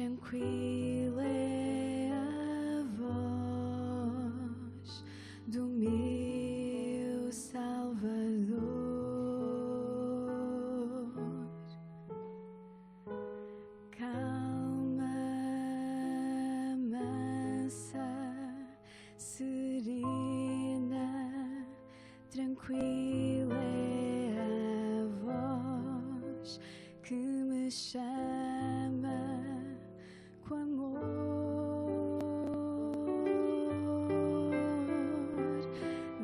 Tranquila é a voz do meu Salvador, calma, mansa, serena, tranquila é a voz que me chama com amor.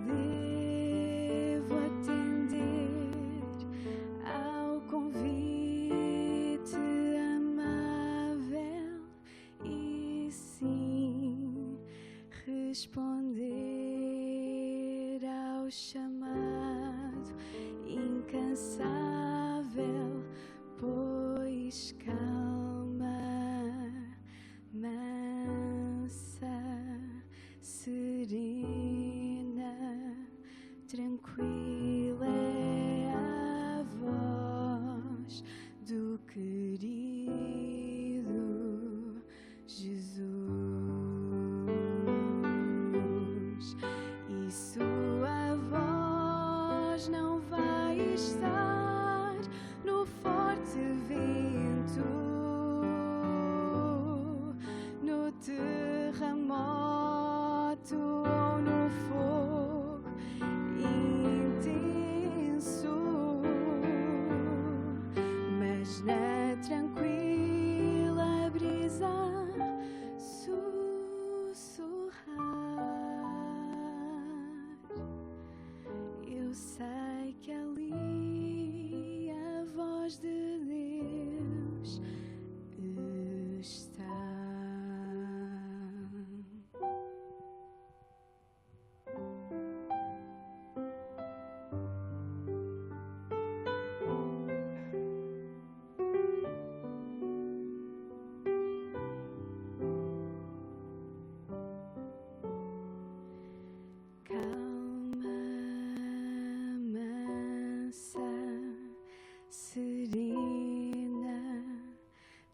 Devo atender ao convite amável e sim responder ao chamado incansável, pois calma, mansa, serena, tranquila é a voz do querido Jesus, e sua voz não vai estar no forte vento, no terremoto ou no fogo intenso, mas na tranquila brisa sussurrar. Eu sei que ali a voz de Deus está. Calma, mansa, serena,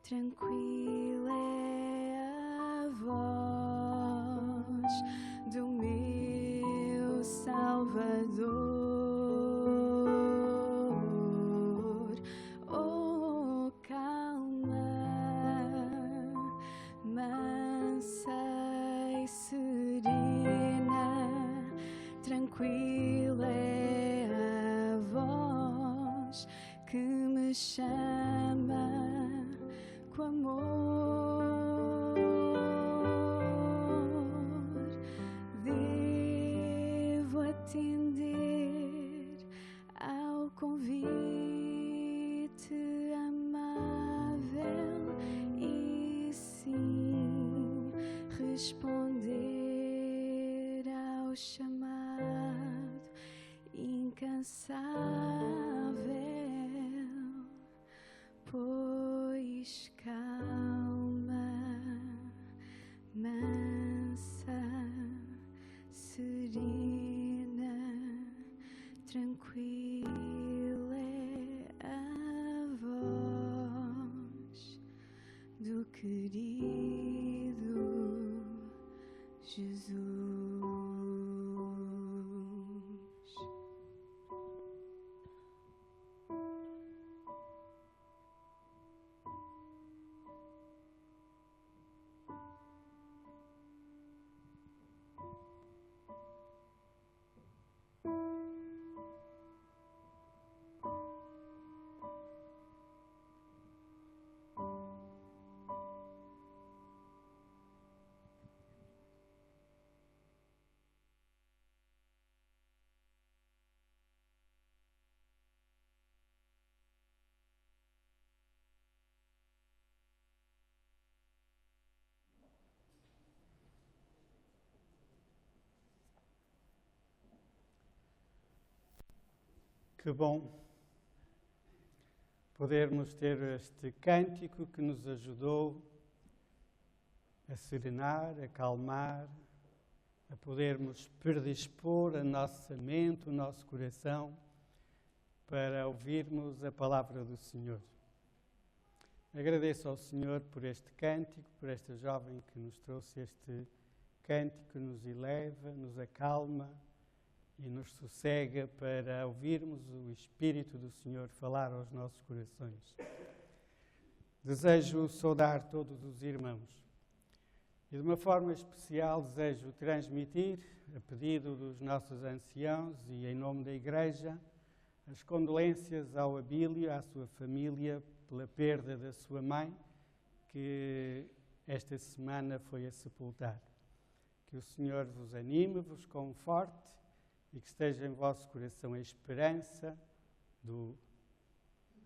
tranquila é a voz do meu Salvador. Oh, calma, mansa e serena, tranquila é a voz que me chama com amor. Devo atender ao convite amável e sim responder ao chamado incansável, pois calma, mansa, serena, tranquila é a voz do querido Jesus. Que bom podermos ter este cântico que nos ajudou a serenar, a acalmar, a podermos predispor a nossa mente, o nosso coração, para ouvirmos a palavra do Senhor. Agradeço ao Senhor por este cântico, por esta jovem que nos trouxe este cântico, que nos eleva, nos acalma e nos sossega para ouvirmos o Espírito do Senhor falar aos nossos corações. Desejo saudar todos os irmãos e, de uma forma especial, desejo transmitir, a pedido dos nossos anciãos e em nome da Igreja, as condolências ao Abílio, à sua família, pela perda da sua mãe, que esta semana foi a sepultar. Que o Senhor vos anime, vos conforte e que esteja em vosso coração a esperança do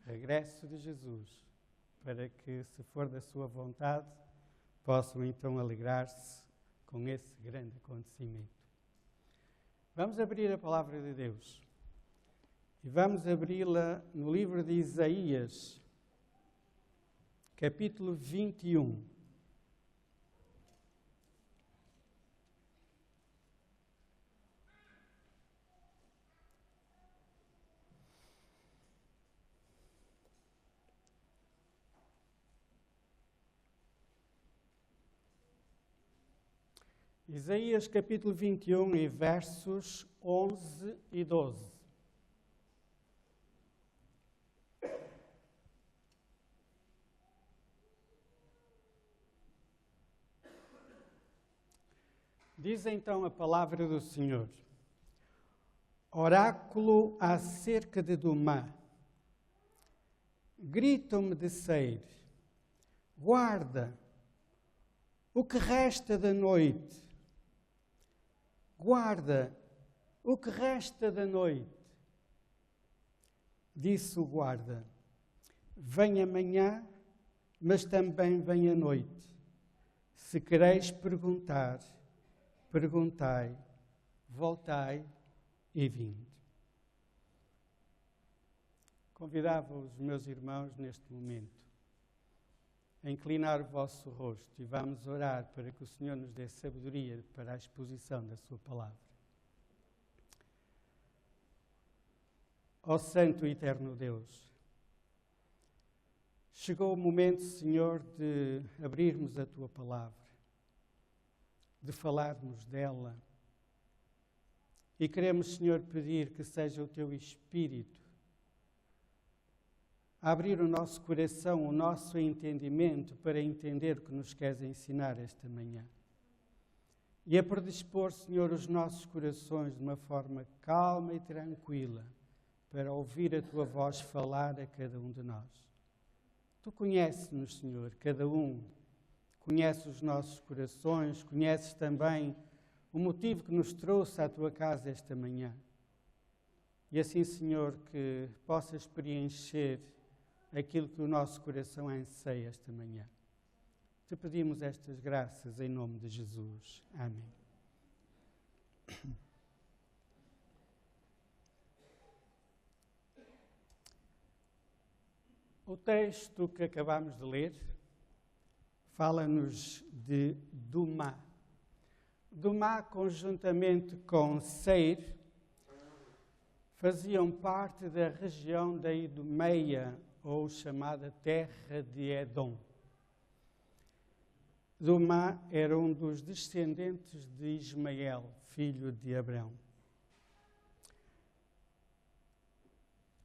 regresso de Jesus, para que, se for da sua vontade, possam então alegrar-se com esse grande acontecimento. Vamos abrir a palavra de Deus e vamos abri-la no livro de Isaías, capítulo 21. Isaías capítulo 21 e versos 11 e 12. Diz então a palavra do Senhor: Oráculo acerca de Dumá. Gritam-me de Seir: guarda o que resta da noite. Guarda o que resta da noite. Disse o guarda: vem amanhã, mas também vem a noite. Se quereis perguntar, perguntai, voltai e vinde. Convidava os meus irmãos neste momento a inclinar o vosso rosto e vamos orar para que o Senhor nos dê sabedoria para a exposição da sua palavra. Ó Santo e Eterno Deus, chegou o momento, Senhor, de abrirmos a tua palavra, de falarmos dela. E queremos, Senhor, pedir que seja o teu Espírito a abrir o nosso coração, o nosso entendimento para entender o que nos queres ensinar esta manhã. E a predispor, Senhor, os nossos corações de uma forma calma e tranquila para ouvir a tua voz falar a cada um de nós. Tu conheces-nos, Senhor, cada um. Conheces os nossos corações, conheces também o motivo que nos trouxe à tua casa esta manhã. E assim, Senhor, que possas preencher aquilo que o nosso coração anseia esta manhã. Te pedimos estas graças em nome de Jesus. Amém. O texto que acabamos de ler fala-nos de Dumá. Dumá, conjuntamente com Seir, faziam parte da região da Idumeia, ou chamada terra de Edom. Dumá era um dos descendentes de Ismael, filho de Abraão.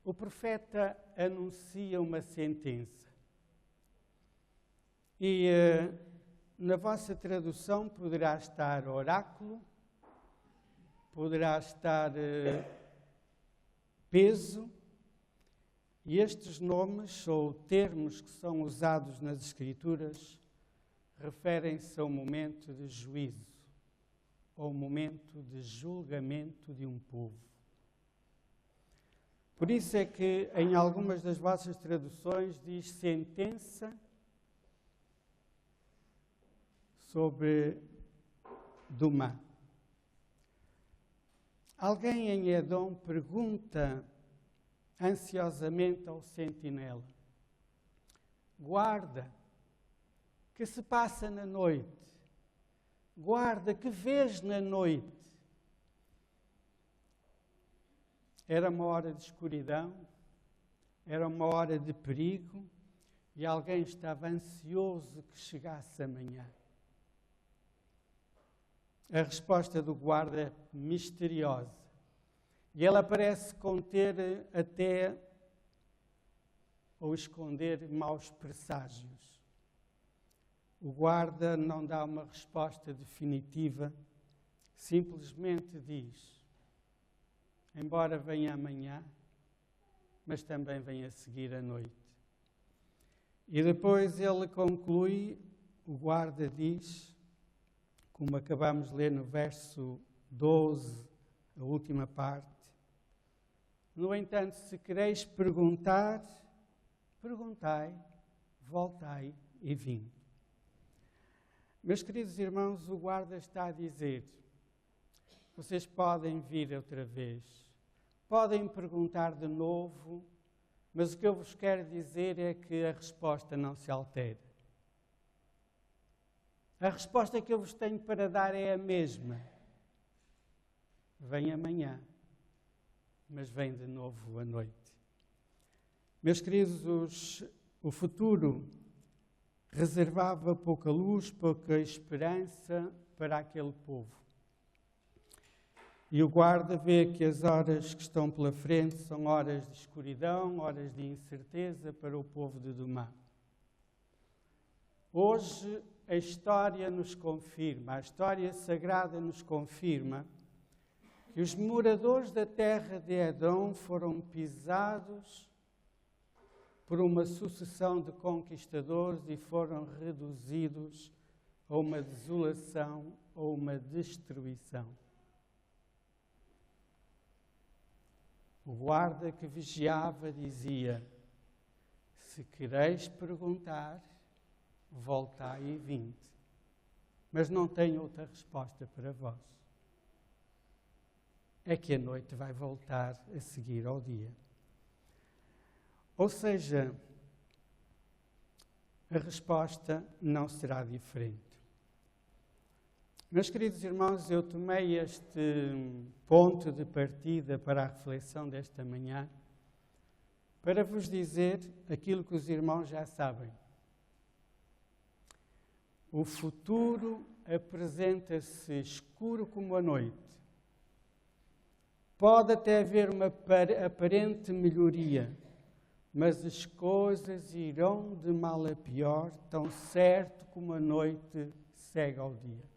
O profeta anuncia uma sentença. E na vossa tradução poderá estar oráculo, poderá estar peso, e estes nomes ou termos que são usados nas Escrituras referem-se ao momento de juízo, ao momento de julgamento de um povo. Por isso é que em algumas das vossas traduções diz sentença sobre Dumá. Alguém em Edom pergunta ansiosamente ao sentinela: guarda, que se passa na noite? Guarda, que vês na noite? Era uma hora de escuridão, era uma hora de perigo, e alguém estava ansioso que chegasse amanhã. A resposta do guarda é misteriosa e ela parece conter até ou esconder maus presságios. O guarda não dá uma resposta definitiva, simplesmente diz: embora venha amanhã, mas também venha a seguir a noite. E depois ele conclui, o guarda diz, como acabamos de ler no verso 12, a última parte: no entanto, se quereis perguntar, perguntai, voltai e vinde. Meus queridos irmãos, o guarda está a dizer: vocês podem vir outra vez, podem perguntar de novo, mas o que eu vos quero dizer é que a resposta não se altera. A resposta que eu vos tenho para dar é a mesma. Vem amanhã, mas vem de novo à noite. Meus queridos, o futuro reservava pouca luz, pouca esperança para aquele povo. E o guarda vê que as horas que estão pela frente são horas de escuridão, horas de incerteza para o povo de Dumá. Hoje a história nos confirma, a história sagrada nos confirma que os moradores da terra de Edom foram pisados por uma sucessão de conquistadores e foram reduzidos a uma desolação ou uma destruição. O guarda que vigiava dizia: se quereis perguntar, voltai e vinde. Mas não tenho outra resposta para vós. É que a noite vai voltar a seguir ao dia. Ou seja, a resposta não será diferente. Meus queridos irmãos, eu tomei este ponto de partida para a reflexão desta manhã para vos dizer aquilo que os irmãos já sabem. O futuro apresenta-se escuro como a noite. Pode até haver uma aparente melhoria, mas as coisas irão de mal a pior, tão certo como a noite segue ao dia.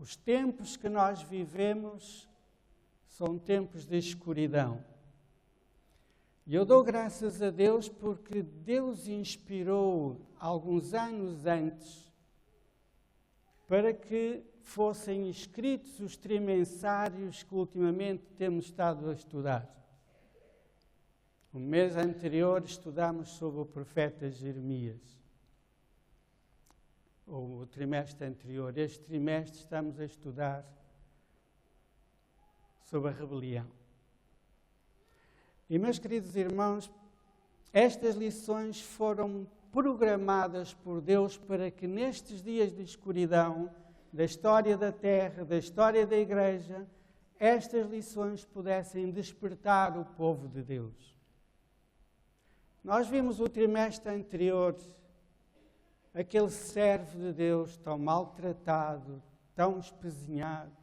Os tempos que nós vivemos são tempos de escuridão. E eu dou graças a Deus porque Deus inspirou alguns anos antes para que fossem escritos os trimensários que ultimamente temos estado a estudar. No mês anterior estudámos sobre o profeta Jeremias. Ou o trimestre anterior. Este trimestre estamos a estudar sobre a rebelião. E, meus queridos irmãos, estas lições foram programadas por Deus para que nestes dias de escuridão, da história da terra, da história da igreja, estas lições pudessem despertar o povo de Deus. Nós vimos o trimestre anterior aquele servo de Deus tão maltratado, tão espezinhado,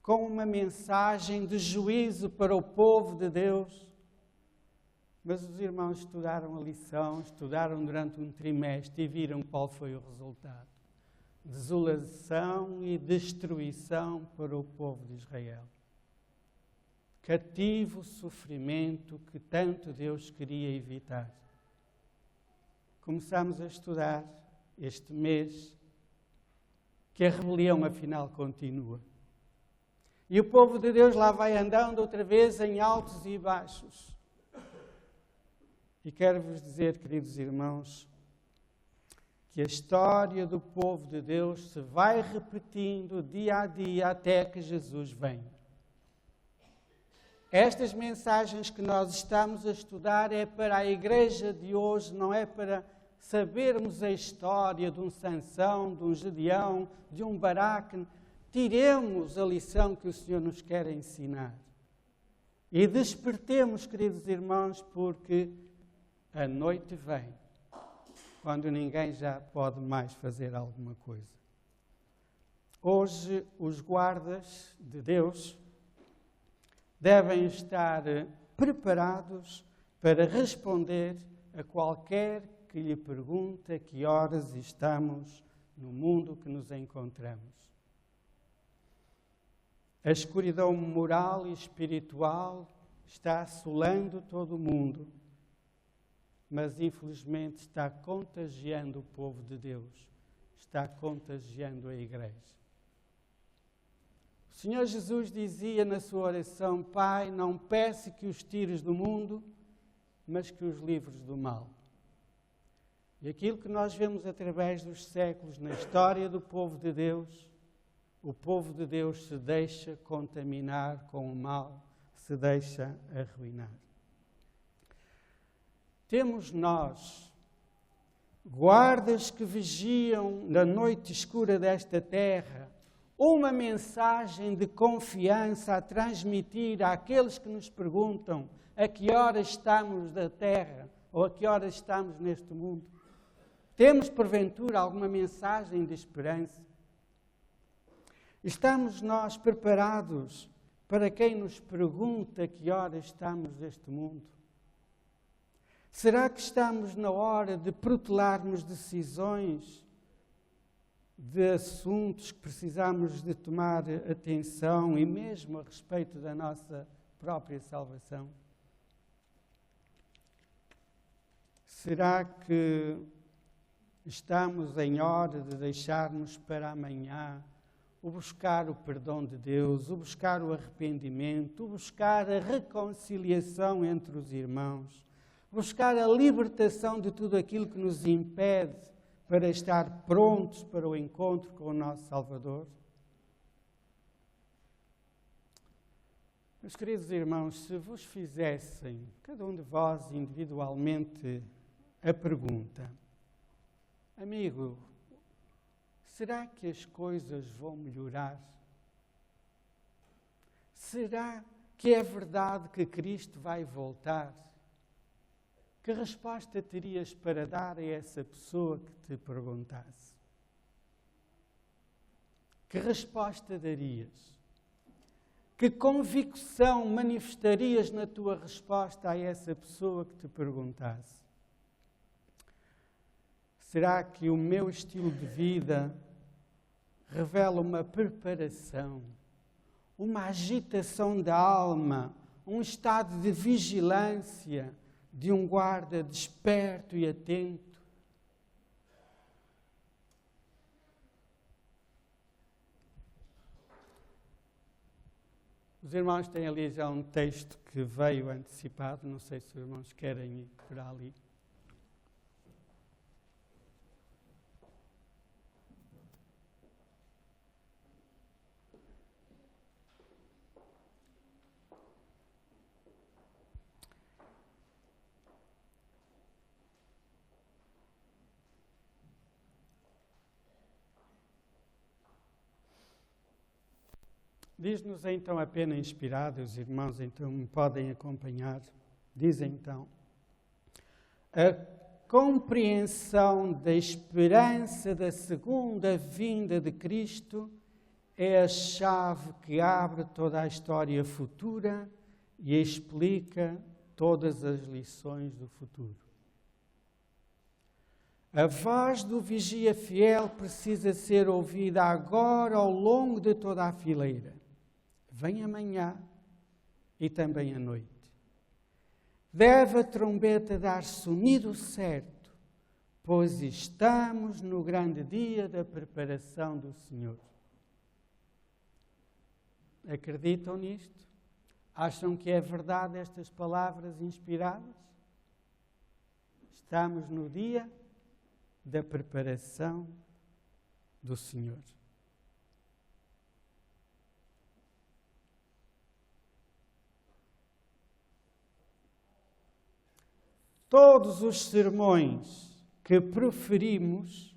com uma mensagem de juízo para o povo de Deus. Mas os irmãos estudaram a lição, estudaram durante um trimestre e viram qual foi o resultado. Desolação e destruição para o povo de Israel. Cativo sofrimento que tanto Deus queria evitar. Começamos a estudar este mês que a rebelião afinal continua. E o povo de Deus lá vai andando outra vez em altos e baixos. E quero-vos dizer, queridos irmãos, que a história do povo de Deus se vai repetindo dia a dia até que Jesus venha. Estas mensagens que nós estamos a estudar é para a igreja de hoje, não é para sabermos a história de um Sansão, de um Gedeão, de um Baraque. Tiremos a lição que o Senhor nos quer ensinar. E despertemos, queridos irmãos, porque A noite vem, quando ninguém já pode mais fazer alguma coisa. Hoje, os guardas de Deus devem estar preparados para responder a qualquer que lhe pergunte a que horas estamos no mundo que nos encontramos. A escuridão moral e espiritual está assolando todo o mundo, mas infelizmente está contagiando o povo de Deus, está contagiando a Igreja. O Senhor Jesus dizia na sua oração: Pai, não peço que os tires do mundo, mas que os livres do mal. E aquilo que nós vemos através dos séculos na história do povo de Deus, o povo de Deus se deixa contaminar com o mal, se deixa arruinar. Temos nós, guardas que vigiam na noite escura desta terra, uma mensagem de confiança a transmitir àqueles que nos perguntam a que horas estamos da terra ou a que horas estamos neste mundo. Temos, porventura, alguma mensagem de esperança? Estamos nós preparados para quem nos pergunta a que horas estamos neste mundo? Será que estamos na hora de protelarmos decisões de assuntos que precisamos de tomar atenção e mesmo a respeito da nossa própria salvação? Será que estamos em hora de deixarmos para amanhã o buscar o perdão de Deus, o buscar o arrependimento, o buscar a reconciliação entre os irmãos, buscar a libertação de tudo aquilo que nos impede para estar prontos para o encontro com o nosso Salvador? Meus queridos irmãos, se vos fizessem, cada um de vós individualmente, a pergunta: amigo, será que as coisas vão melhorar? Será que é verdade que Cristo vai voltar? Que resposta terias para dar a essa pessoa que te perguntasse? Que resposta darias? Que convicção manifestarias na tua resposta a essa pessoa que te perguntasse? Será que o meu estilo de vida revela uma preparação, uma agitação da alma, um estado de vigilância de um guarda desperto e atento? Os irmãos têm ali já um texto que veio antecipado, não sei se os irmãos querem ir por ali. Diz-nos então a pena inspirada, os irmãos então me podem acompanhar. Diz então: a compreensão da esperança da segunda vinda de Cristo é a chave que abre toda a história futura e explica todas as lições do futuro. A voz do vigia fiel precisa ser ouvida agora ao longo de toda a fileira. Vem amanhã e também à noite. Deve a trombeta dar sonido certo, pois estamos no grande dia da preparação do Senhor. Acreditam nisto? Acham que é verdade estas palavras inspiradas? Estamos no dia da preparação do Senhor. Todos os sermões que proferimos,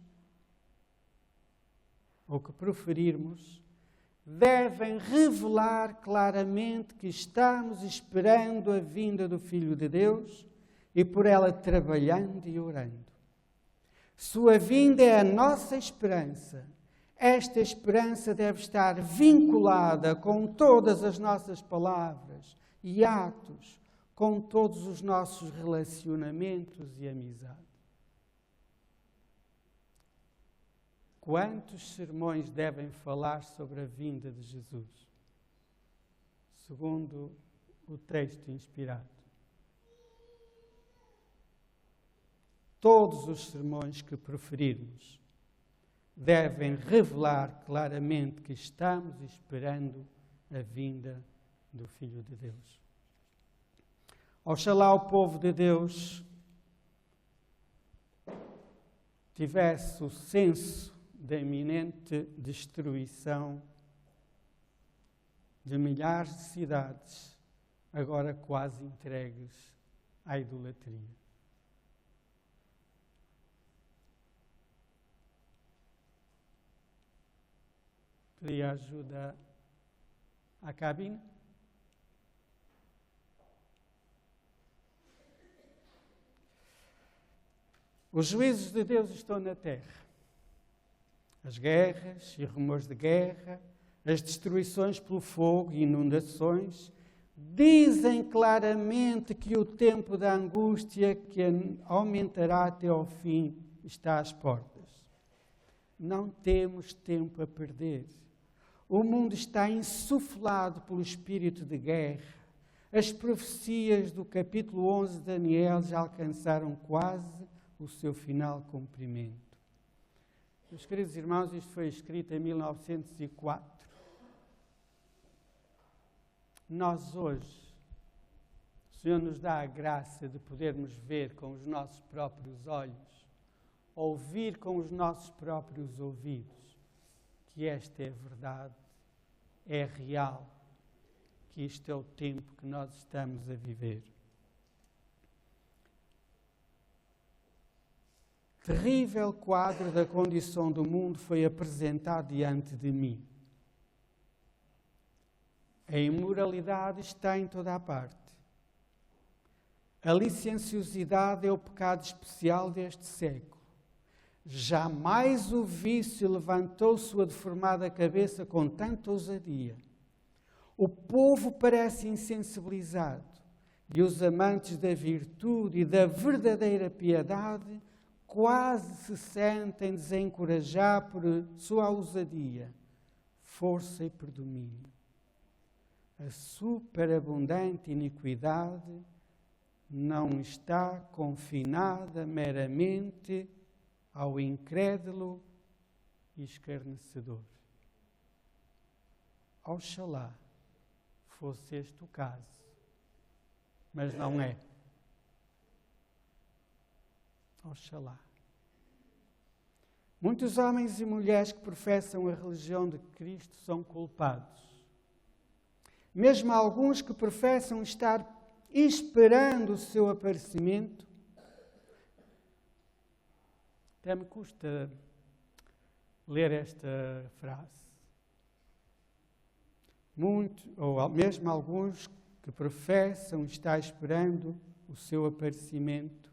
ou que proferirmos, devem revelar claramente que estamos esperando a vinda do Filho de Deus, e por ela trabalhando e orando. Sua vinda é a nossa esperança. Esta esperança deve estar vinculada com todas as nossas palavras e atos, com todos os nossos relacionamentos e amizade. Quantos sermões devem falar sobre a vinda de Jesus? Segundo o texto inspirado. Todos os sermões que preferirmos devem revelar claramente que estamos esperando a vinda do Filho de Deus. Oxalá o povo de Deus tivesse o senso da iminente destruição de milhares de cidades, agora quase entregues à idolatria. Pedi ajuda à cabine. Os juízos de Deus estão na terra. As guerras e rumores de guerra, as destruições pelo fogo e inundações, dizem claramente que o tempo da angústia que aumentará até ao fim está às portas. Não temos tempo a perder. O mundo está insuflado pelo espírito de guerra. As profecias do capítulo 11 de Daniel já alcançaram quase o seu final cumprimento. Meus queridos irmãos, isto foi escrito em 1904. Nós hoje, o Senhor nos dá a graça de podermos ver com os nossos próprios olhos, ouvir com os nossos próprios ouvidos, que esta é verdade, é real, que isto é o tempo que nós estamos a viver. Terrível quadro da condição do mundo foi apresentado diante de mim. A imoralidade está em toda a parte. A licenciosidade é o pecado especial deste século. Jamais o vício levantou sua deformada cabeça com tanta ousadia. O povo parece insensibilizado e os amantes da virtude e da verdadeira piedade quase se sentem desencorajar por sua ousadia, força e predomínio. A superabundante iniquidade não está confinada meramente ao incrédulo e escarnecedor. Oxalá fosse este o caso, mas não é. Oxalá. Muitos homens e mulheres que professam a religião de Cristo são culpados. Mesmo alguns que professam estar esperando o seu aparecimento. Até me custa ler esta frase. Ou mesmo alguns que professam estar esperando o seu aparecimento,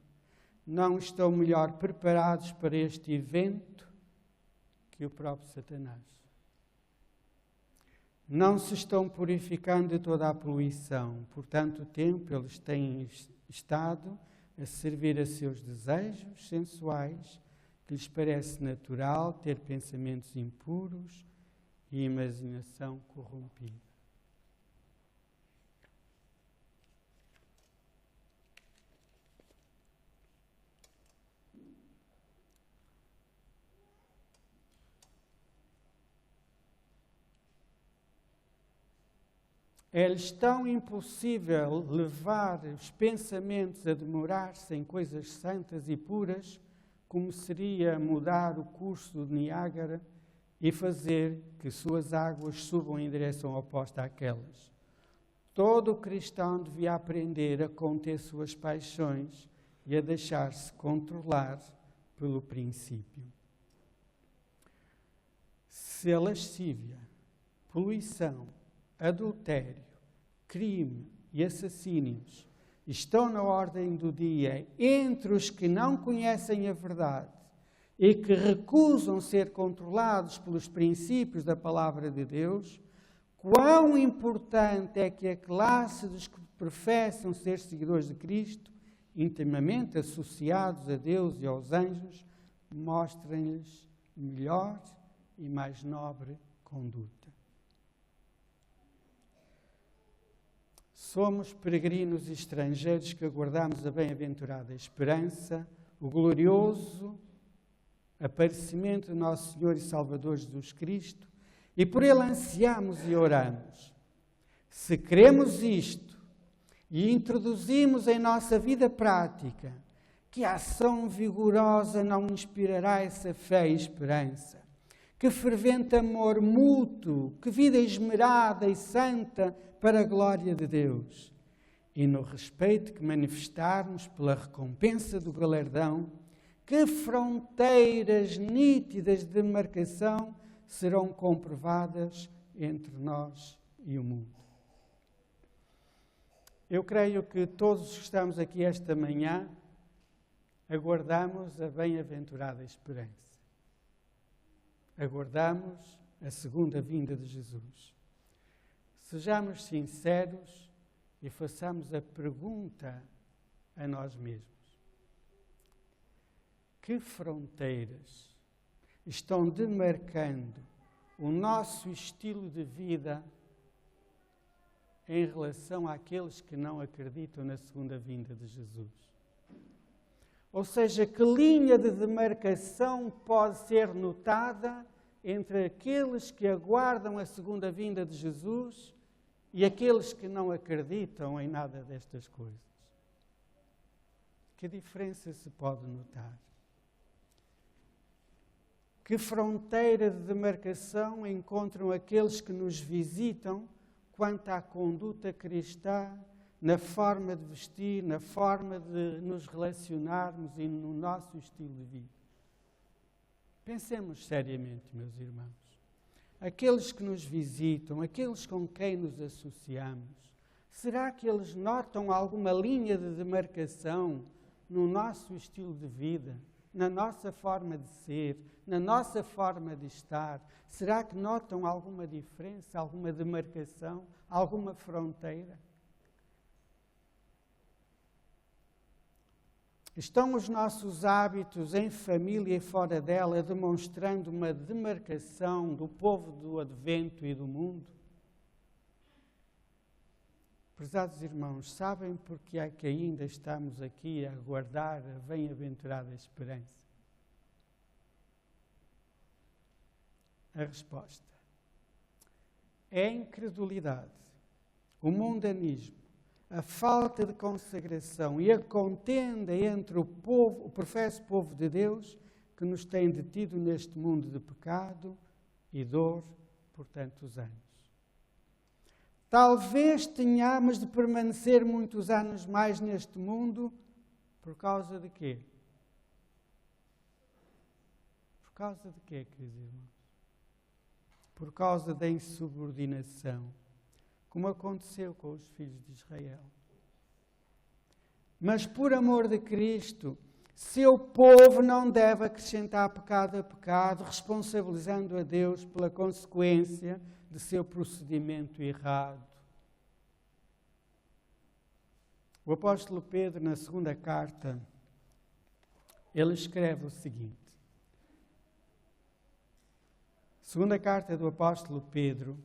não estão melhor preparados para este evento que o próprio Satanás. Não se estão purificando de toda a poluição. Por tanto tempo eles têm estado a servir a seus desejos sensuais, que lhes parece natural ter pensamentos impuros e imaginação corrompida. É-lhes tão impossível levar os pensamentos a demorar-se em coisas santas e puras, como seria mudar o curso de Niágara e fazer que suas águas subam em direção oposta àquelas. Todo cristão devia aprender a conter suas paixões e a deixar-se controlar pelo princípio. Se a lascívia, poluição, adultério, crime e assassínios estão na ordem do dia entre os que não conhecem a verdade e que recusam ser controlados pelos princípios da palavra de Deus, quão importante é que a classe dos que professam ser seguidores de Cristo, intimamente associados a Deus e aos anjos, mostrem-lhes melhor e mais nobre conduta. Somos peregrinos e estrangeiros que aguardamos a bem-aventurada esperança, o glorioso aparecimento do nosso Senhor e Salvador Jesus Cristo, e por ele ansiamos e oramos. Se queremos isto e introduzimos em nossa vida prática, que ação vigorosa não inspirará essa fé e esperança? Que fervente amor mútuo, que vida esmerada e santa para a glória de Deus. E no respeito que manifestarmos pela recompensa do galardão, que fronteiras nítidas de demarcação serão comprovadas entre nós e o mundo. Eu creio que todos os que estamos aqui esta manhã aguardamos a bem-aventurada esperança. Aguardamos a segunda vinda de Jesus. Sejamos sinceros e façamos a pergunta a nós mesmos. Que fronteiras estão demarcando o nosso estilo de vida em relação àqueles que não acreditam na segunda vinda de Jesus? Ou seja, que linha de demarcação pode ser notada entre aqueles que aguardam a segunda vinda de Jesus e aqueles que não acreditam em nada destas coisas? Que diferença se pode notar? Que fronteira de demarcação encontram aqueles que nos visitam quanto à conduta cristã, na forma de vestir, na forma de nos relacionarmos e no nosso estilo de vida? Pensemos seriamente, meus irmãos. Aqueles que nos visitam, aqueles com quem nos associamos, será que eles notam alguma linha de demarcação no nosso estilo de vida, na nossa forma de ser, na nossa forma de estar? Será que notam alguma diferença, alguma demarcação, alguma fronteira? Estão os nossos hábitos em família e fora dela demonstrando uma demarcação do povo do Advento e do mundo? Prezados irmãos, sabem porque é que ainda estamos aqui a aguardar a bem-aventurada esperança? A resposta é a incredulidade, o mundanismo, a falta de consagração e a contenda entre o professo povo de Deus que nos tem detido neste mundo de pecado e dor por tantos anos. Talvez tenhamos de permanecer muitos anos mais neste mundo por causa de quê? Por causa de quê, queridos irmãos? Por causa da insubordinação, como aconteceu com os filhos de Israel. Mas por amor de Cristo, seu povo não deve acrescentar pecado a pecado, responsabilizando a Deus pela consequência de seu procedimento errado. O apóstolo Pedro, na segunda carta, ele escreve o seguinte. Segunda carta do apóstolo Pedro,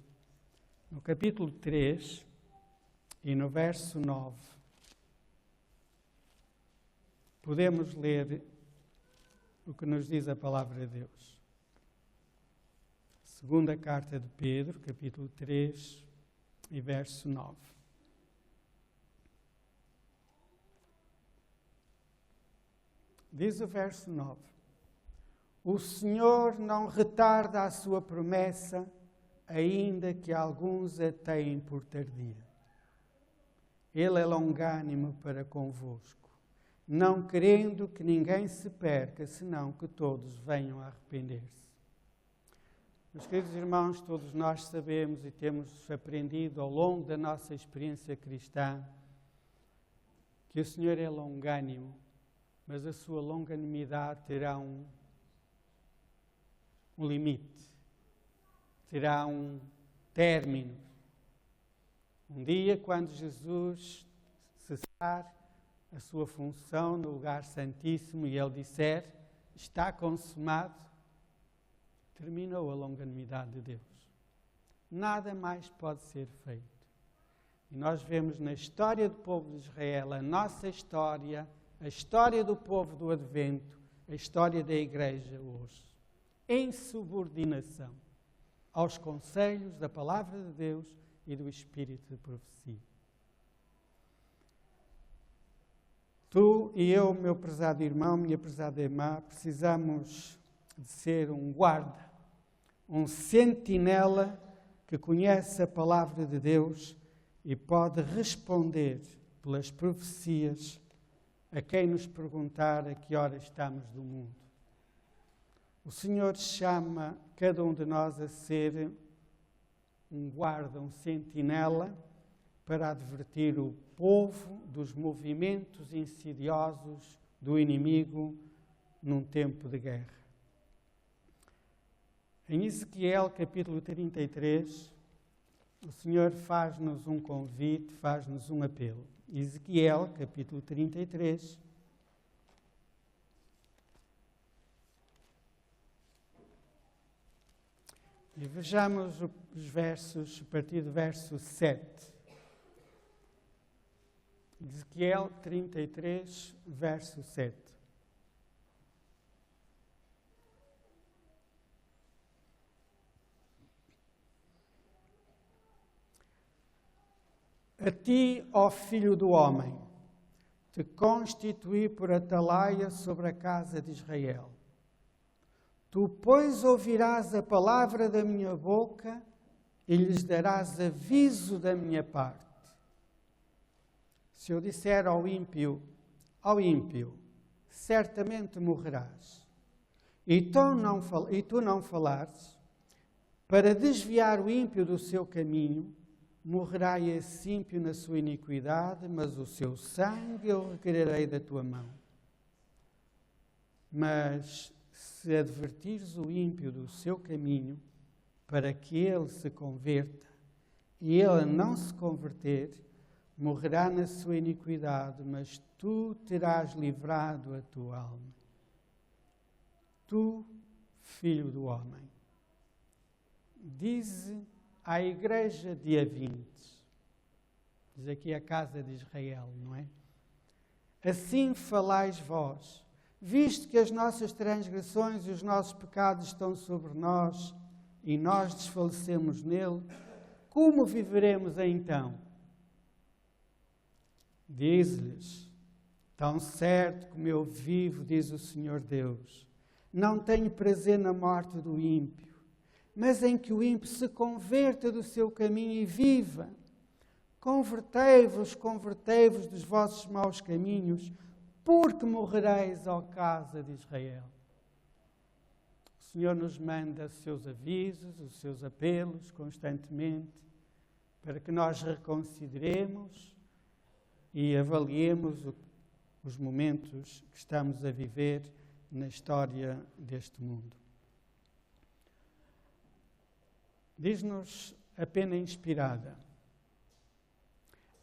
no capítulo 3 e no verso 9, podemos ler o que nos diz a palavra de Deus. Segunda carta de Pedro, capítulo 3 e verso 9. Diz o verso 9: O Senhor não retarda a sua promessa, ainda que alguns a tenham por tardia. Ele é longânimo para convosco, não querendo que ninguém se perca, senão que todos venham a arrepender-se. Meus queridos irmãos, todos nós sabemos e temos aprendido ao longo da nossa experiência cristã que o Senhor é longânimo, mas a sua longanimidade terá um limite, terá um término. Um dia, quando Jesus cessar a sua função no lugar santíssimo e Ele disser, está consumado, terminou a longanimidade de Deus. Nada mais pode ser feito. E nós vemos na história do povo de Israel, a nossa história, a história do povo do Advento, a história da Igreja hoje, em subordinação aos conselhos da Palavra de Deus e do Espírito de profecia. Tu e eu, meu prezado irmão, minha prezada irmã, precisamos de ser um guarda, um sentinela que conhece a Palavra de Deus e pode responder pelas profecias a quem nos perguntar a que hora estamos do mundo. O Senhor chama cada um de nós a ser um guarda, um sentinela, para advertir o povo dos movimentos insidiosos do inimigo num tempo de guerra. Em Ezequiel, capítulo 33, o Senhor faz-nos um convite, faz-nos um apelo. Ezequiel, capítulo 33. E vejamos os versos, a partir do verso 7. Ezequiel 33, verso 7. A ti, ó filho do homem, te constituí por atalaia sobre a casa de Israel. Tu, pois, ouvirás a palavra da minha boca e lhes darás aviso da minha parte. Se eu disser ao ímpio, certamente morrerás, e tu não falares, para desviar o ímpio do seu caminho, morrerá esse ímpio na sua iniquidade, mas o seu sangue eu requererei da tua mão. Mas se advertires o ímpio do seu caminho, para que ele se converta, e ele não se converter, morrerá na sua iniquidade, mas tu terás livrado a tua alma. Tu, filho do homem, dize à igreja de Avintes, diz aqui a casa de Israel, não é? Assim falais vós, visto que as nossas transgressões e os nossos pecados estão sobre nós e nós desfalecemos nele, como viveremos então? Diz-lhes, tão certo como eu vivo, diz o Senhor Deus, não tenho prazer na morte do ímpio, mas em que o ímpio se converta do seu caminho e viva. Convertei-vos dos vossos maus caminhos, porque morrereis, ó casa de Israel. O Senhor nos manda os seus avisos, os seus apelos constantemente, para que nós reconsideremos e avaliemos os momentos que estamos a viver na história deste mundo. Diz-nos a pena inspirada.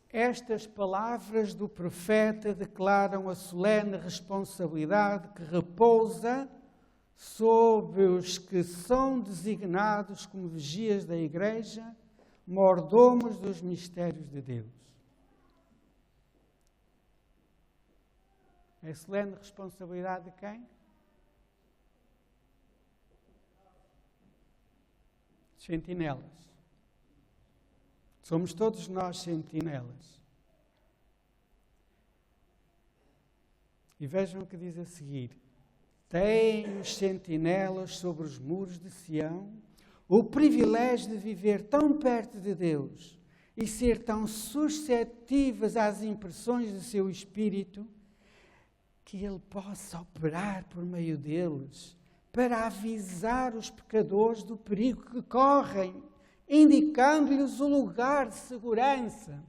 Estas palavras do profeta declaram a solene responsabilidade que repousa sobre os que são designados como vigias da Igreja, mordomos dos mistérios de Deus. É a solene responsabilidade de quem? Sentinelas. Somos todos nós sentinelas. E vejam o que diz a seguir. Têm os sentinelas sobre os muros de Sião o privilégio de viver tão perto de Deus e ser tão suscetíveis às impressões do seu espírito que Ele possa operar por meio deles para avisar os pecadores do perigo que correm, indicando-lhes o lugar de segurança.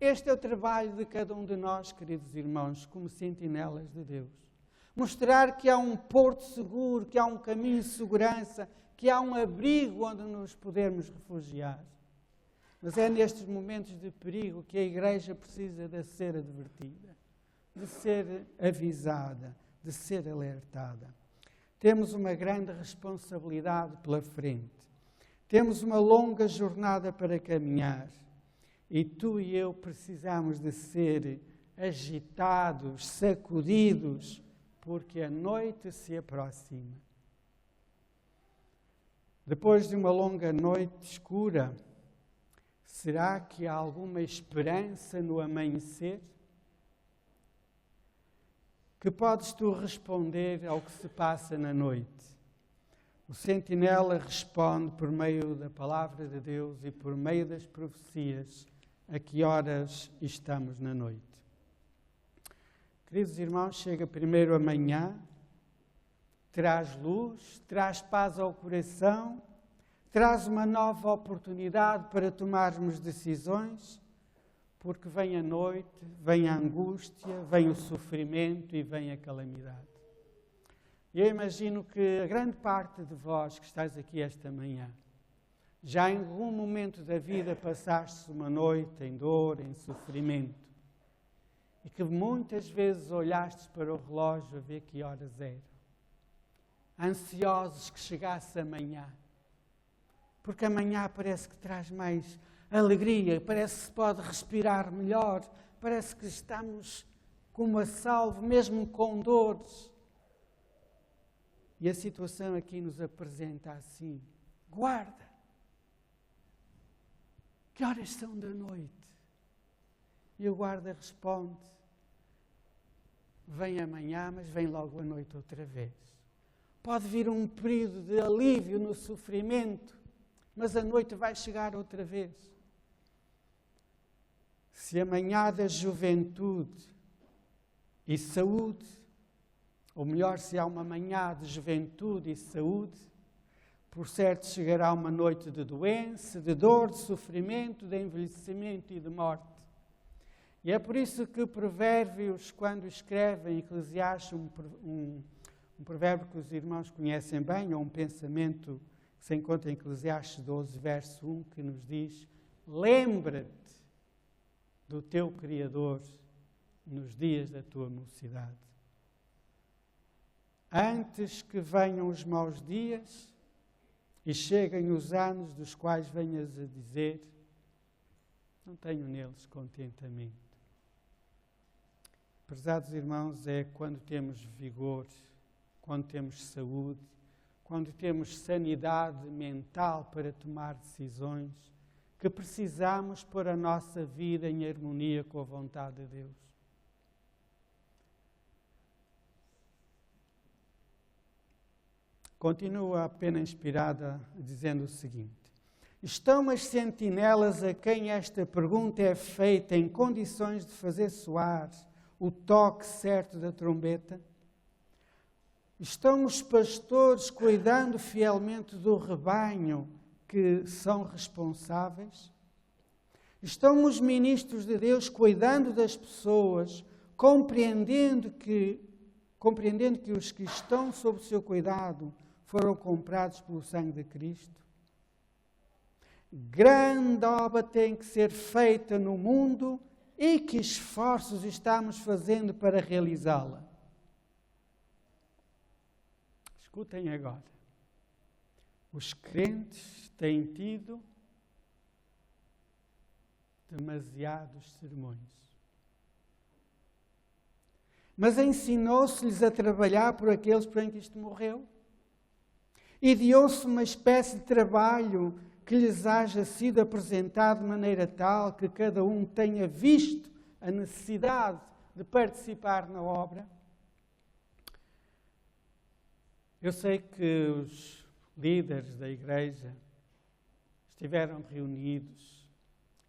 Este é o trabalho de cada um de nós, queridos irmãos, como sentinelas de Deus. Mostrar que há um porto seguro, que há um caminho de segurança, que há um abrigo onde nos podemos refugiar. Mas é nestes momentos de perigo que a Igreja precisa de ser advertida, de ser avisada, de ser alertada. Temos uma grande responsabilidade pela frente. Temos uma longa jornada para caminhar. E tu e eu precisamos de ser agitados, sacudidos, porque a noite se aproxima. Depois de uma longa noite escura, será que há alguma esperança no amanhecer? Que podes tu responder ao que se passa na noite? O sentinela responde por meio da palavra de Deus e por meio das profecias a que horas estamos na noite. Queridos irmãos, chega primeiro a manhã, traz luz, traz paz ao coração, traz uma nova oportunidade para tomarmos decisões, porque vem a noite, vem a angústia, vem o sofrimento e vem a calamidade. Eu imagino que a grande parte de vós que estáis aqui esta manhã, já em algum momento da vida passaste uma noite em dor, em sofrimento, e que muitas vezes olhastes para o relógio a ver que horas eram, ansiosos que chegasse amanhã, porque amanhã parece que traz mais alegria, parece que se pode respirar melhor, parece que estamos como a salvo, mesmo com dores. E a situação aqui nos apresenta assim: guarda, que horas são da noite? E o guarda responde: vem amanhã, mas vem logo à noite outra vez. Pode vir um período de alívio no sofrimento, mas a noite vai chegar outra vez. Se amanhã da juventude e saúde, ou melhor, se há uma manhã de juventude e saúde, por certo chegará uma noite de doença, de dor, de sofrimento, de envelhecimento e de morte. E é por isso que Provérbios, quando escrevem Eclesiastes, um provérbio que os irmãos conhecem bem, ou um pensamento que se encontra em Eclesiastes 12, verso 1, que nos diz: lembra-te do teu Criador nos dias da tua mocidade. Antes que venham os maus dias e cheguem os anos dos quais venhas a dizer: não tenho neles contentamento. Prezados irmãos, é quando temos vigor, quando temos saúde, quando temos sanidade mental para tomar decisões, que precisamos pôr a nossa vida em harmonia com a vontade de Deus. Continua a pena inspirada dizendo o seguinte: estão as sentinelas a quem esta pergunta é feita em condições de fazer soar o toque certo da trombeta? Estão os pastores cuidando fielmente do rebanho que são responsáveis? Estão os ministros de Deus cuidando das pessoas, compreendendo que os que estão sob o seu cuidado foram comprados pelo sangue de Cristo? Grande obra tem que ser feita no mundo e que esforços estamos fazendo para realizá-la? Escutem agora. Os crentes têm tido demasiados sermões. Mas ensinou-se-lhes a trabalhar por aqueles por quem Cristo morreu. Ideou-se uma espécie de trabalho que lhes haja sido apresentado de maneira tal que cada um tenha visto a necessidade de participar na obra. Eu sei que os líderes da Igreja estiveram reunidos,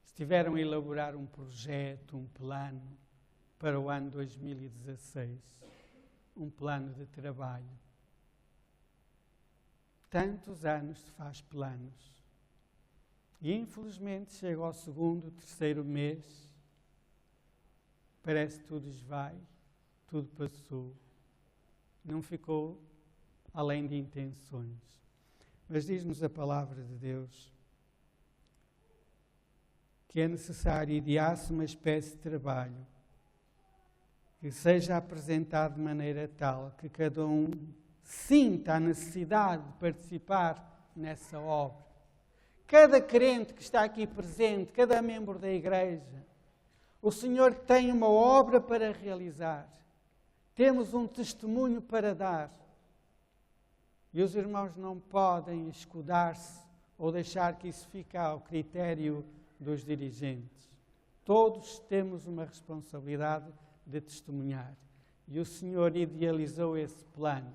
estiveram a elaborar um projeto, um plano para o ano 2016, um plano de trabalho. Tantos anos se faz planos. E infelizmente chega ao segundo, terceiro mês parece que tudo esvai, tudo passou. Não ficou além de intenções. Mas diz-nos a palavra de Deus que é necessário idear-se uma espécie de trabalho que seja apresentado de maneira tal que cada um sinta a necessidade de participar nessa obra. Cada crente que está aqui presente, cada membro da igreja, o Senhor tem uma obra para realizar. Temos um testemunho para dar. E os irmãos não podem escudar-se ou deixar que isso fique ao critério dos dirigentes. Todos temos uma responsabilidade de testemunhar. E o Senhor idealizou esse plano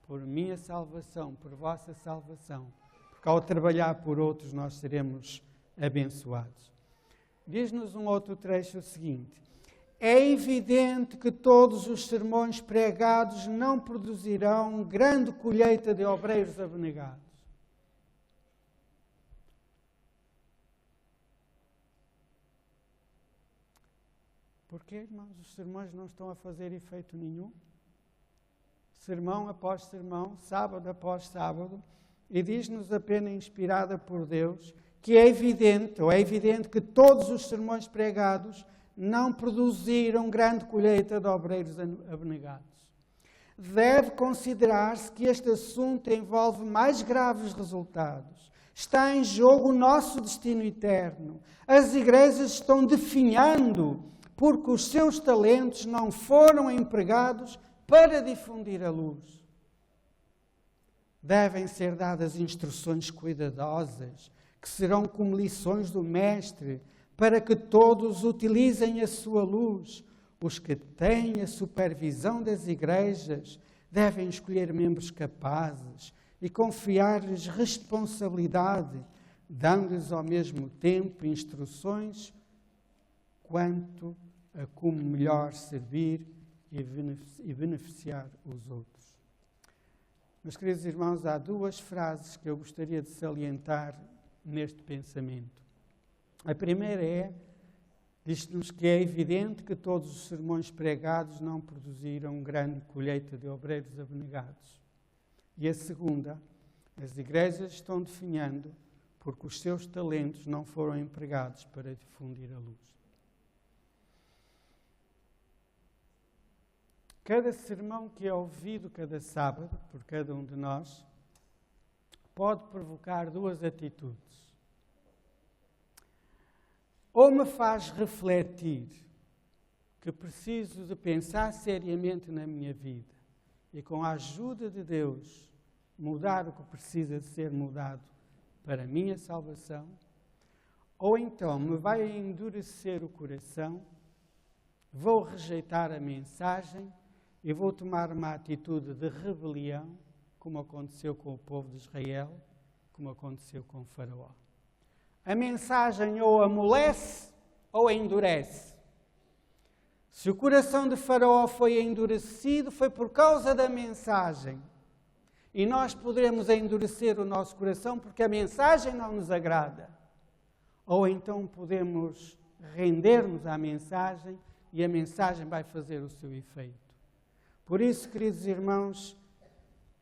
por minha salvação, por vossa salvação. Porque ao trabalhar por outros nós seremos abençoados. Diz-nos um outro trecho o seguinte: é evidente que todos os sermões pregados não produzirão grande colheita de obreiros abnegados. Porquê, irmãos? Os sermões não estão a fazer efeito nenhum? Sermão após sermão, sábado após sábado, e diz-nos a pena inspirada por Deus que é evidente que todos os sermões pregados não produziram grande colheita de obreiros abnegados. Deve considerar-se que este assunto envolve mais graves resultados. Está em jogo o nosso destino eterno. As igrejas estão definhando porque os seus talentos não foram empregados para difundir a luz. Devem ser dadas instruções cuidadosas, que serão como lições do Mestre, para que todos utilizem a sua luz. Os que têm a supervisão das igrejas devem escolher membros capazes e confiar-lhes responsabilidade, dando-lhes ao mesmo tempo instruções quanto a como melhor servir e beneficiar os outros. Meus queridos irmãos, há duas frases que eu gostaria de salientar neste pensamento. A primeira diz-nos que é evidente que todos os sermões pregados não produziram grande colheita de obreiros abnegados. E a segunda, as igrejas estão definhando porque os seus talentos não foram empregados para difundir a luz. Cada sermão que é ouvido cada sábado por cada um de nós pode provocar duas atitudes. Ou me faz refletir que preciso de pensar seriamente na minha vida e, com a ajuda de Deus, mudar o que precisa de ser mudado para a minha salvação, ou então me vai endurecer o coração, vou rejeitar a mensagem e vou tomar uma atitude de rebelião, como aconteceu com o povo de Israel, como aconteceu com Faraó. A mensagem ou amolece ou endurece. Se o coração de Faraó foi endurecido, foi por causa da mensagem. E nós podemos endurecer o nosso coração porque a mensagem não nos agrada. Ou então podemos render-nos à mensagem e a mensagem vai fazer o seu efeito. Por isso, queridos irmãos,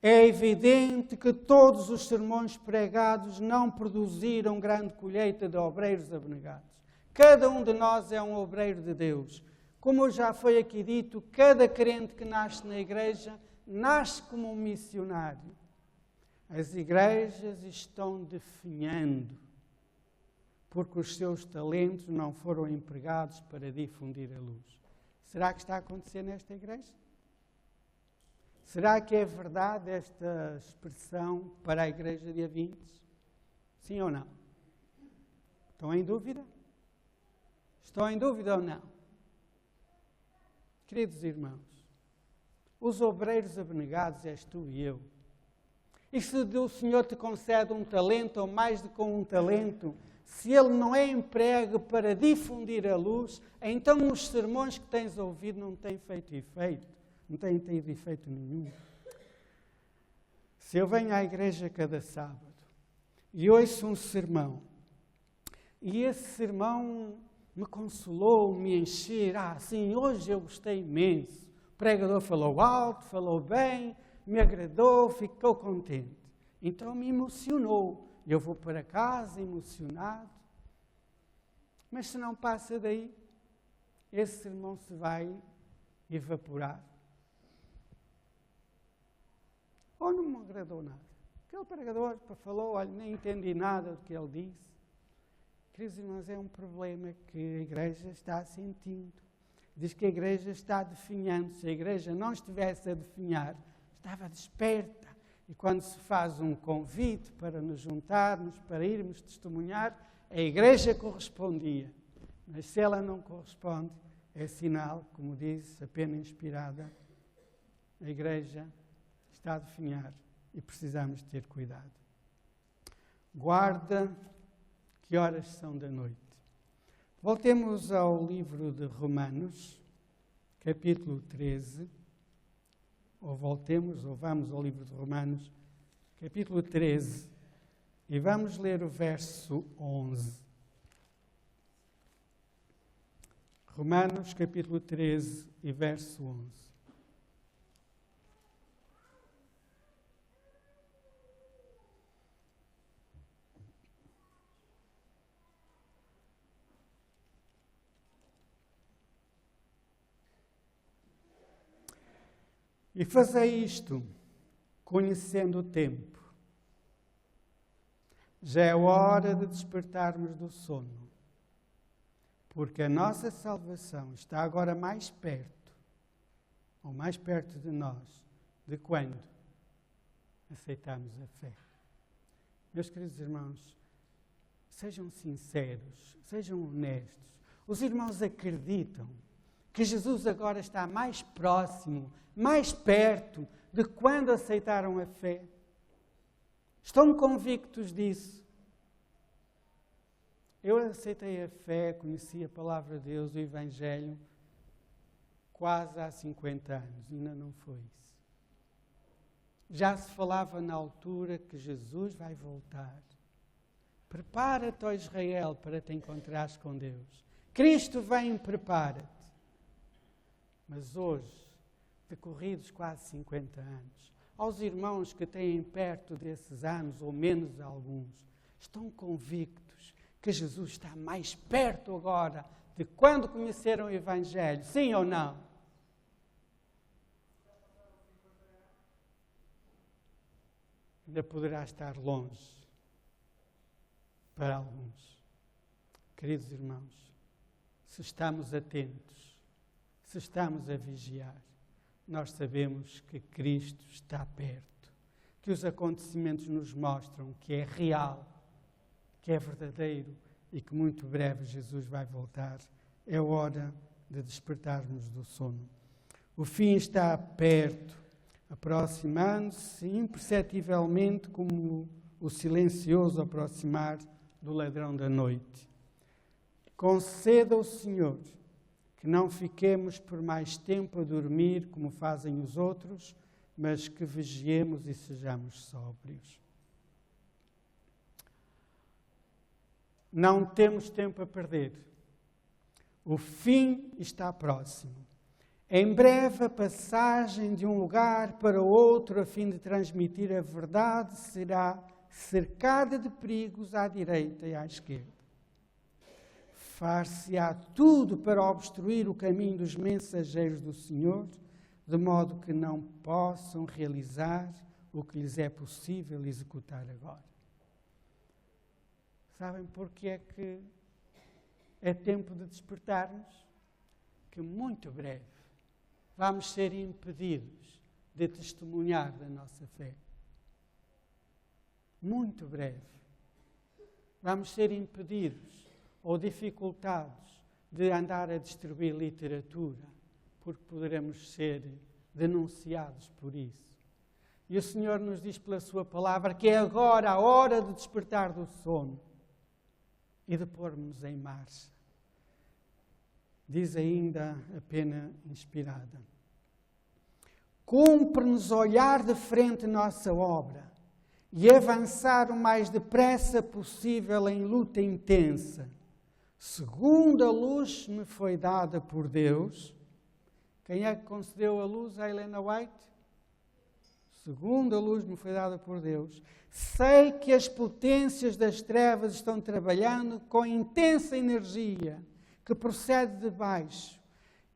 é evidente que todos os sermões pregados não produziram grande colheita de obreiros abnegados. Cada um de nós é um obreiro de Deus. Como já foi aqui dito, cada crente que nasce na igreja nasce como um missionário. As igrejas estão definhando porque os seus talentos não foram empregados para difundir a luz. Será que está a acontecer nesta igreja? Será que é verdade esta expressão para a igreja de Avintes? Sim ou não? Estão em dúvida? Estão em dúvida ou não? Queridos irmãos, os obreiros abnegados és tu e eu. E se o Senhor te concede um talento ou mais do que um talento, se ele não é emprego para difundir a luz, então os sermões que tens ouvido não têm feito efeito. Não têm tido efeito nenhum. Se eu venho à igreja cada sábado e ouço um sermão, e esse sermão me consolou, me encher. Sim, hoje eu gostei imenso. O pregador falou alto, falou bem, me agradou, ficou contente. Então me emocionou. Eu vou para casa emocionado. Mas se não passa daí, esse sermão se vai evaporar. Ou não me agradou nada. Aquele pregador falou, olha, nem entendi nada do que ele disse. Queridos irmãos, é um problema que a igreja está sentindo. Diz que a igreja está definhando. Se a igreja não estivesse a definhar, estava desperta. E quando se faz um convite para nos juntarmos, para irmos testemunhar, a igreja correspondia. Mas se ela não corresponde, é sinal, como diz a pena inspirada, a igreja está a definhar e precisamos ter cuidado. Guarda que horas são da noite. Voltemos ao livro de Romanos, capítulo 13, ou vamos ao livro de Romanos, capítulo 13, e vamos ler o verso 11. Romanos, capítulo 13 e verso 11. E fazei isto, conhecendo o tempo. Já é hora de despertarmos do sono, porque a nossa salvação está agora mais perto, ou mais perto de nós, de quando aceitamos a fé. Meus queridos irmãos, sejam sinceros, sejam honestos. Os irmãos acreditam que Jesus agora está mais próximo, mais perto de quando aceitaram a fé? Estão convictos disso? Eu aceitei a fé, conheci a palavra de Deus, o Evangelho, quase há 50 anos, ainda não foi isso. Já se falava na altura que Jesus vai voltar. Prepara-te, ó Israel, para te encontrares com Deus. Cristo vem, prepara-te. Mas hoje, decorridos quase 50 anos, aos irmãos que têm perto desses anos, ou menos alguns, estão convictos que Jesus está mais perto agora de quando conheceram o Evangelho, sim ou não? Ainda poderá estar longe para alguns. Queridos irmãos, se estamos atentos, se estamos a vigiar, nós sabemos que Cristo está perto, que os acontecimentos nos mostram que é real, que é verdadeiro e que muito breve Jesus vai voltar. É hora de despertarmos do sono. O fim está perto, aproximando-se imperceptivelmente como o silencioso aproximar do ladrão da noite. Conceda ao Senhor que não fiquemos por mais tempo a dormir como fazem os outros, mas que vigiemos e sejamos sóbrios. Não temos tempo a perder. O fim está próximo. Em breve, a passagem de um lugar para outro, a fim de transmitir a verdade, será cercada de perigos à direita e à esquerda. Far-se-á tudo para obstruir o caminho dos mensageiros do Senhor, de modo que não possam realizar o que lhes é possível executar agora. Sabem porque é que é tempo de despertarmos? Que muito breve vamos ser impedidos de testemunhar da nossa fé. Muito breve. Vamos ser impedidos ou dificultados de andar a distribuir literatura, porque poderemos ser denunciados por isso. E o Senhor nos diz pela sua palavra que é agora a hora de despertar do sono e de pormos em marcha. Diz ainda a pena inspirada: cumpre-nos olhar de frente nossa obra e avançar o mais depressa possível em luta intensa, Segundo a luz me foi dada por Deus. Quem é que concedeu a luz a Helena White? Segundo a luz me foi dada por Deus. Sei que as potências das trevas estão trabalhando com intensa energia que procede de baixo.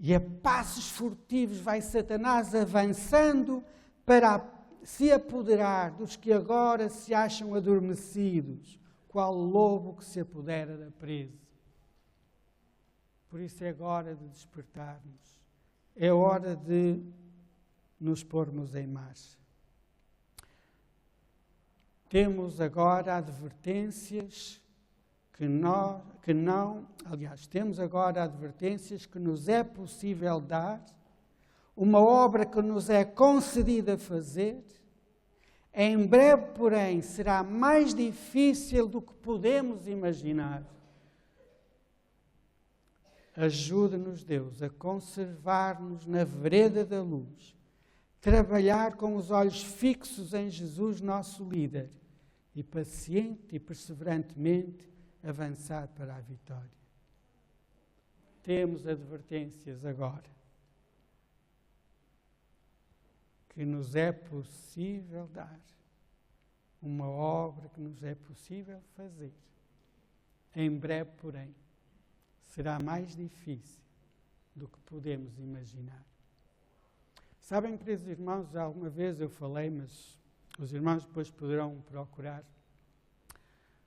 E a passos furtivos vai Satanás avançando para se apoderar dos que agora se acham adormecidos, qual lobo que se apodera da presa. Por isso é hora de despertarmos. É hora de nos pormos em marcha. Temos agora advertências temos agora advertências que nos é possível dar, uma obra que nos é concedida fazer. Em breve, porém, será mais difícil do que podemos imaginar. Ajuda-nos, Deus, a conservar-nos na vereda da luz, trabalhar com os olhos fixos em Jesus, nosso líder, e paciente e perseverantemente avançar para a vitória. Temos advertências agora que nos é possível dar, uma obra que nos é possível fazer. Em breve, porém, será mais difícil do que podemos imaginar. Sabem, queridos irmãos, alguma vez eu falei, mas os irmãos depois poderão procurar.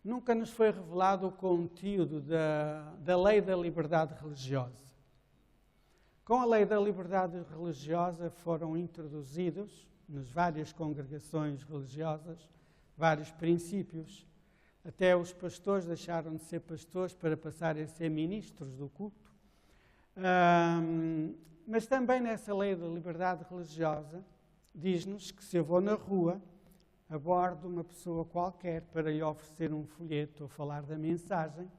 Nunca nos foi revelado o conteúdo da lei da liberdade religiosa. Com a lei da liberdade religiosa foram introduzidos, nas várias congregações religiosas, vários princípios. Até os pastores deixaram de ser pastores para passarem a ser ministros do culto. Mas também nessa lei da liberdade religiosa, diz-nos que se eu vou na rua, abordo uma pessoa qualquer para lhe oferecer um folheto ou falar da mensagem,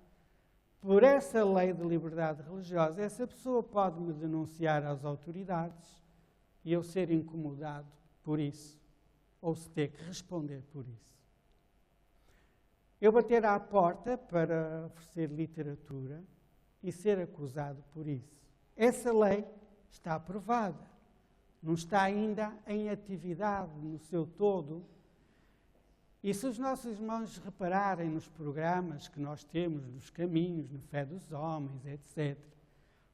por essa lei de liberdade religiosa, essa pessoa pode me denunciar às autoridades e eu ser incomodado por isso, ou se ter que responder por isso. Eu bater à porta para oferecer literatura e ser acusado por isso. Essa lei está aprovada, não está ainda em atividade no seu todo. E se os nossos irmãos repararem nos programas que nós temos, nos caminhos, no Fé dos Homens, etc.,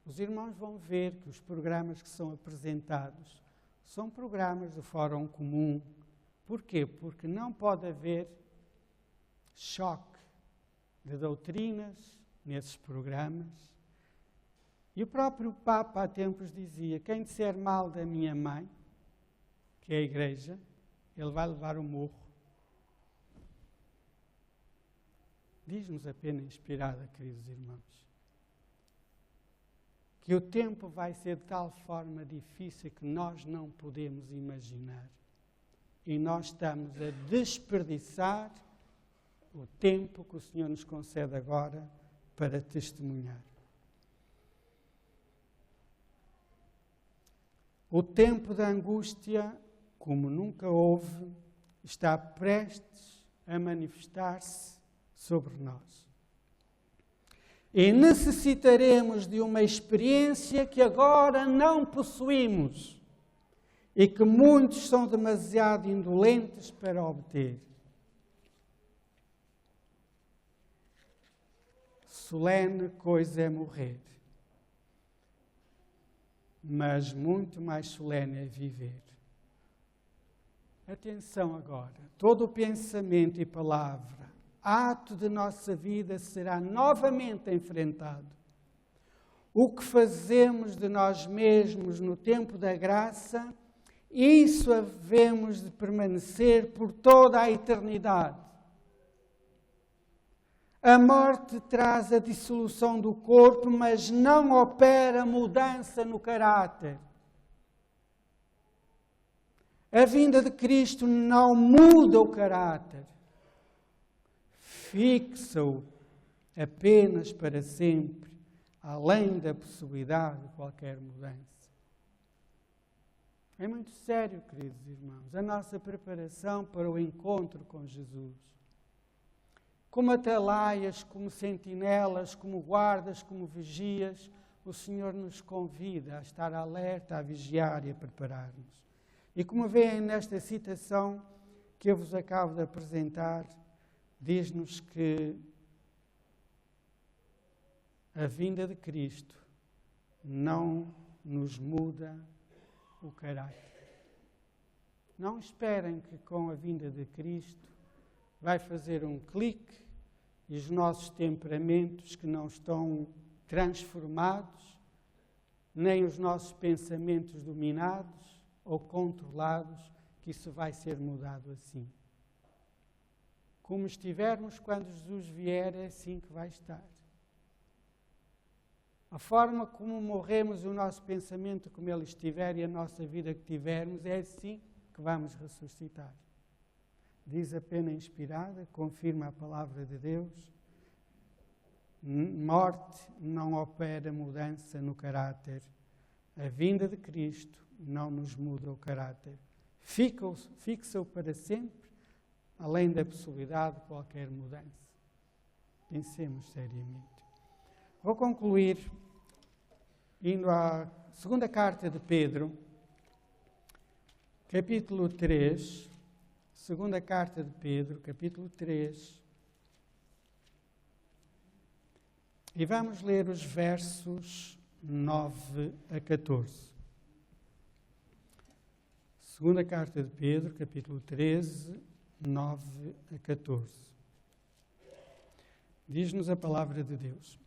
os irmãos vão ver que os programas que são apresentados são programas do Fórum Comum. Porquê? Porque não pode haver choque de doutrinas nesses programas. E o próprio Papa há tempos dizia: quem disser mal da minha mãe, que é a Igreja, ele vai levar o murro. Diz-nos a pena inspirada, queridos irmãos, que o tempo vai ser de tal forma difícil que nós não podemos imaginar. E nós estamos a desperdiçar o tempo que o Senhor nos concede agora para testemunhar. O tempo da angústia, como nunca houve, está prestes a manifestar-se sobre nós. E necessitaremos de uma experiência que agora não possuímos e que muitos são demasiado indolentes para obter. Solene coisa é morrer, mas muito mais solene é viver. Atenção agora, todo o pensamento e palavra, ato de nossa vida será novamente enfrentado. O que fazemos de nós mesmos no tempo da graça, isso havemos de permanecer por toda a eternidade. A morte traz a dissolução do corpo, mas não opera mudança no caráter. A vinda de Cristo não muda o caráter. Fixa-o apenas para sempre, além da possibilidade de qualquer mudança. É muito sério, queridos irmãos, a nossa preparação para o encontro com Jesus. Como atalaias, como sentinelas, como guardas, como vigias, o Senhor nos convida a estar alerta, a vigiar e a preparar-nos. E como veem nesta citação que eu vos acabo de apresentar, diz-nos que a vinda de Cristo não nos muda o caráter. Não esperem que com a vinda de Cristo vai fazer um clique e os nossos temperamentos que não estão transformados, nem os nossos pensamentos dominados ou controlados, que isso vai ser mudado assim. Como estivermos quando Jesus vier, é assim que vai estar. A forma como morremos, o nosso pensamento como ele estiver e a nossa vida que tivermos, é assim que vamos ressuscitar. Diz a pena inspirada, confirma a palavra de Deus, morte não opera mudança no caráter. A vinda de Cristo não nos muda o caráter. Fixa-o para sempre, além da possibilidade de qualquer mudança. Pensemos seriamente. Vou concluir indo à segunda carta de Pedro, capítulo 3, segunda carta de Pedro, capítulo 3, e vamos ler os versos 9 a 14. Segunda carta de Pedro, capítulo 13, 9 a 14. Diz-nos a palavra de Deus.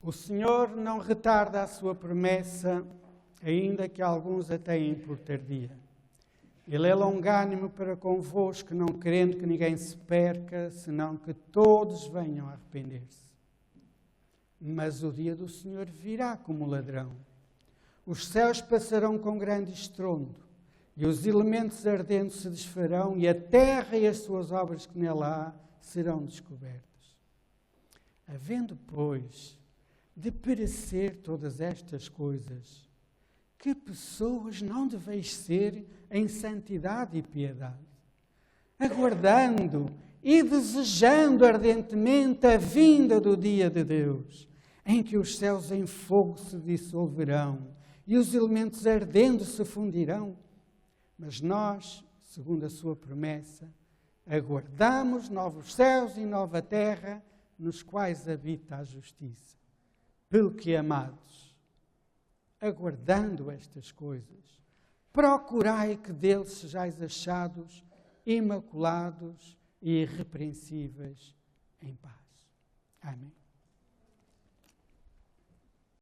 O Senhor não retarda a sua promessa, ainda que alguns a tenham por tardia. Ele é longânimo para convosco, não querendo que ninguém se perca, senão que todos venham a arrepender-se. Mas o dia do Senhor virá como ladrão. Os céus passarão com grande estrondo, e os elementos ardentes se desfarão, e a terra e as suas obras que nela há serão descobertas. Havendo, pois, de perecer todas estas coisas, que pessoas não deveis ser em santidade e piedade, aguardando e desejando ardentemente a vinda do dia de Deus, em que os céus em fogo se dissolverão e os elementos ardendo se fundirão. Mas nós, segundo a sua promessa, aguardamos novos céus e nova terra, nos quais habita a justiça. Pelo que, amados, aguardando estas coisas, procurai que deles sejais achados imaculados e irrepreensíveis em paz. Amém.